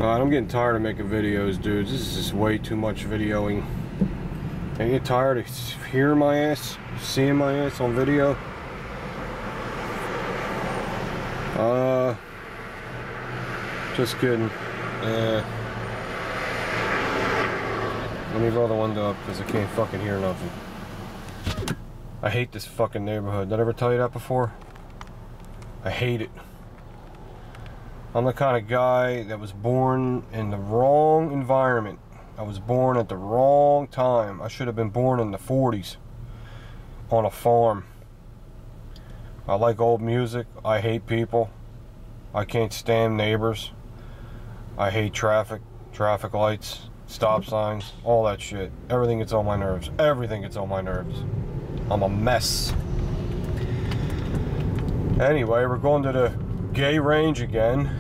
God, I'm getting tired of making videos, dudes. This is just way too much videoing. I get tired of hearing my ass, seeing my ass on video. Just kidding. Let me roll the window up because I can't fucking hear nothing. I hate this fucking neighborhood. Did I ever tell you that before? I hate it. I'm the kind of guy that was born in the wrong environment. I was born at the wrong time. I should have been born in the 40s on a farm. I like old music. I hate people. I can't stand neighbors. I hate traffic lights, stop signs, all that shit. Everything gets on my nerves. Everything gets on my nerves. I'm a mess. Anyway, we're going to the gay range again.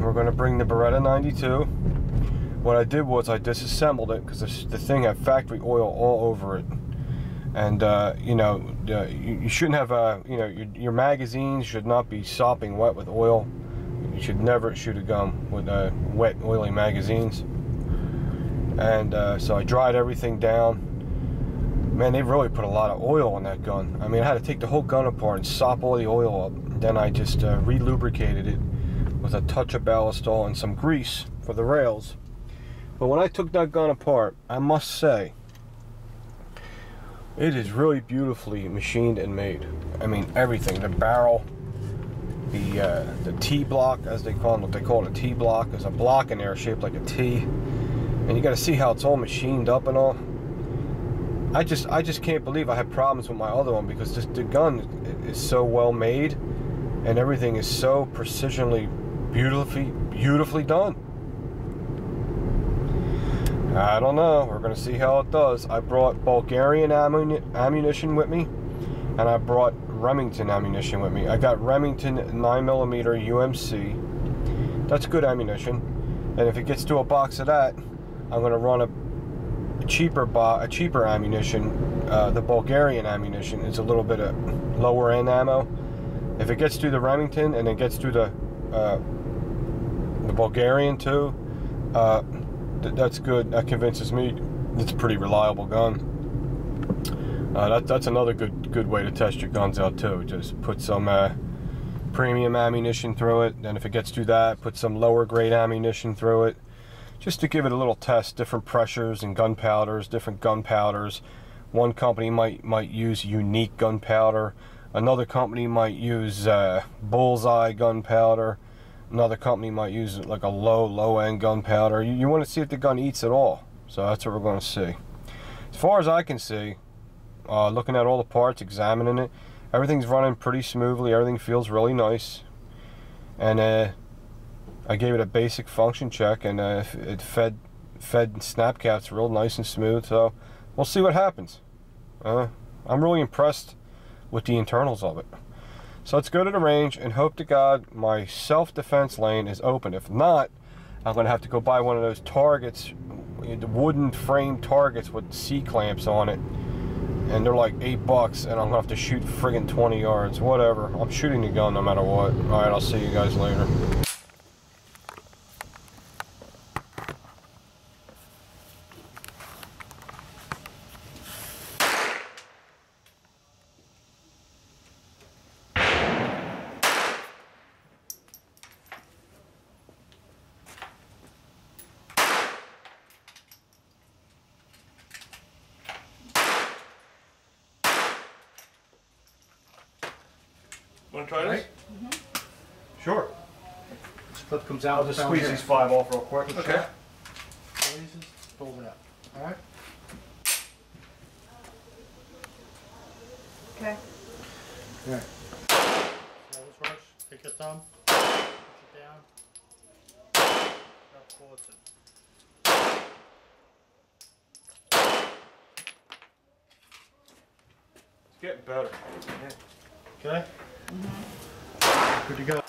We're going to bring the Beretta 92. What I did was I disassembled it because the thing had factory oil all over it. And, you know, you shouldn't have, you know, your magazines should not be sopping wet with oil. You should never shoot a gun with wet, oily magazines. And so I dried everything down. Man, they really put a lot of oil on that gun. I mean, I had to take the whole gun apart and sop all the oil up. Then I just re-lubricated it with a touch of ballast oil and some grease for the rails. But when I took that gun apart, I must say, it is really beautifully machined and made. I mean, everything. The barrel, the T-block, as they call it, what they call it, a T-block. There's a block in there shaped like a T. And you got to see how it's all machined up and all. I just can't believe I had problems with my other one because the gun is so well made and everything is so precisionally, beautifully done. I don't know. We're going to see how it does. I brought Bulgarian ammunition with me, and I brought Remington ammunition with me. I got Remington 9mm UMC. That's good ammunition. And if it gets to a box of that, I'm going to run a cheaper ammunition. The Bulgarian ammunition is a little bit of lower end ammo. If it gets through the Remington and it gets through the Bulgarian too, that's good. That convinces me it's a pretty reliable gun. That's another good way to test your guns out too. Just put some premium ammunition through it. Then if it gets through that, put some lower grade ammunition through it. Just to give it a little test, different pressures and gunpowders, different gunpowders. One company might use unique gunpowder. Another company might use bullseye gunpowder. Another company might use like a low end gunpowder. You want to see if the gun eats at all. So that's what we're going to see. As far as I can see, looking at all the parts, examining it, everything's running pretty smoothly. Everything feels really nice. And I gave it a basic function check, and it fed snap caps real nice and smooth. So we'll see what happens. I'm really impressed with the internals of it. So let's go to the range and hope to God my self-defense lane is open. If not, I'm going to have to go buy one of those targets, the wooden frame targets with C-clamps on it. And they're like $8, and I'm going to have to shoot friggin' 20 yards. Whatever. I'm shooting the gun no matter what. Alright, I'll see you guys later. Want to try this? Mm-hmm. Sure. This clip comes out. I'll just squeeze these 5 off real quick. Okay. Open it up. All right. Okay. All right. So this works. Take your thumb. Push it down. Drop bullets in. It's getting better. Okay. Mm-hmm. Good to go.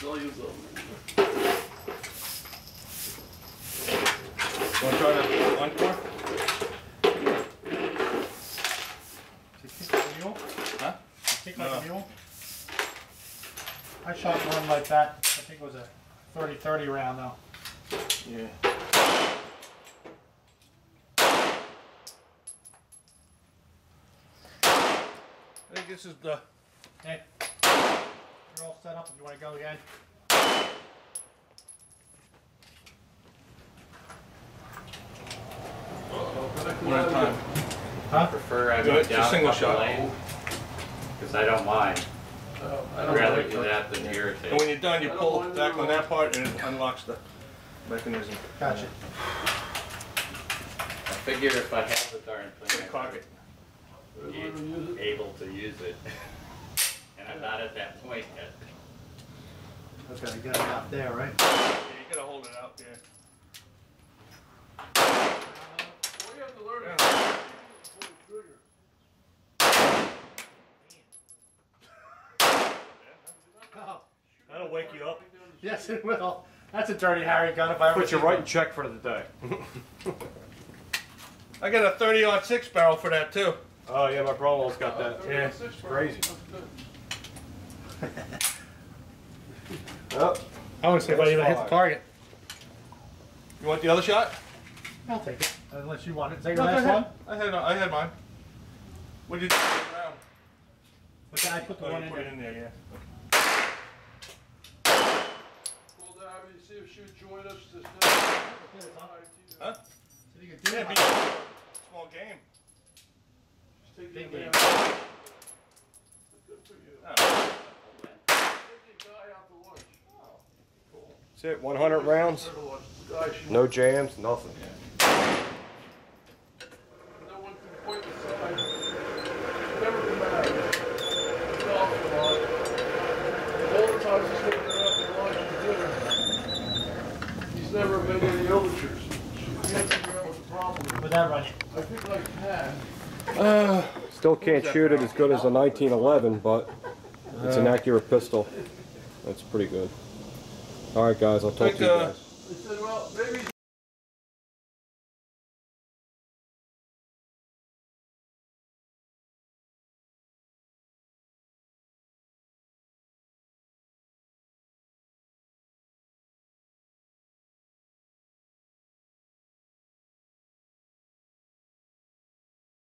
I'll use them. Want to try that encore? Did you kick like a mule? Huh? Kick like a mule? I shot one like that. I think it was a 30-30 round though. Yeah. I think this is the... Hey, you're all set up if you want to go again. One at a time. Huh? Prefer I Do go it, just down single a couple shot. lanes, because I don't mind. I'd rather do that than irritate. And when you're done, you pull back on that part and it unlocks the mechanism. Gotcha. I figure if I have the darn thing, Cock it. I'd be able to use it. And I'm not at that point yet. Okay, you got it out there, right? Yeah, you gotta hold it out, yeah. Well, you have to learn Yeah. how to pull the trigger. Oh. That'll wake you up. Yes, it will. That's a dirty Harry gun if I ever Put you see right one. in check for the day. I got a 30-06 barrel for that too. Oh yeah, my brother-in-law's got that. Yeah. It's crazy. I want to see if I even hit the target. You want the other shot? I'll take it, unless you want it. Take the No, go last ahead. one. I had mine. What did you do around? But then I put the Oh, one you in put it there. in there, yeah. Well, Abby, see if she would join us this day. Huh? So you can do Yeah, it. be small game. Just take Big your game. man. Good for you. Oh. Take your guy out to lunch. That's it, 100 rounds. Go to lunch. The guy she No jams, nothing. No one can point the side. Never been married. Golf a lot. All the times he's taken her out to lunch and dinner. He's never made any overtures. She can't figure out what the problem is. With that running. I think I can. Still can't shoot it as good as a 1911, but it's an accurate pistol. That's pretty good. All right, guys, I'll talk to you guys. They said, well, maybe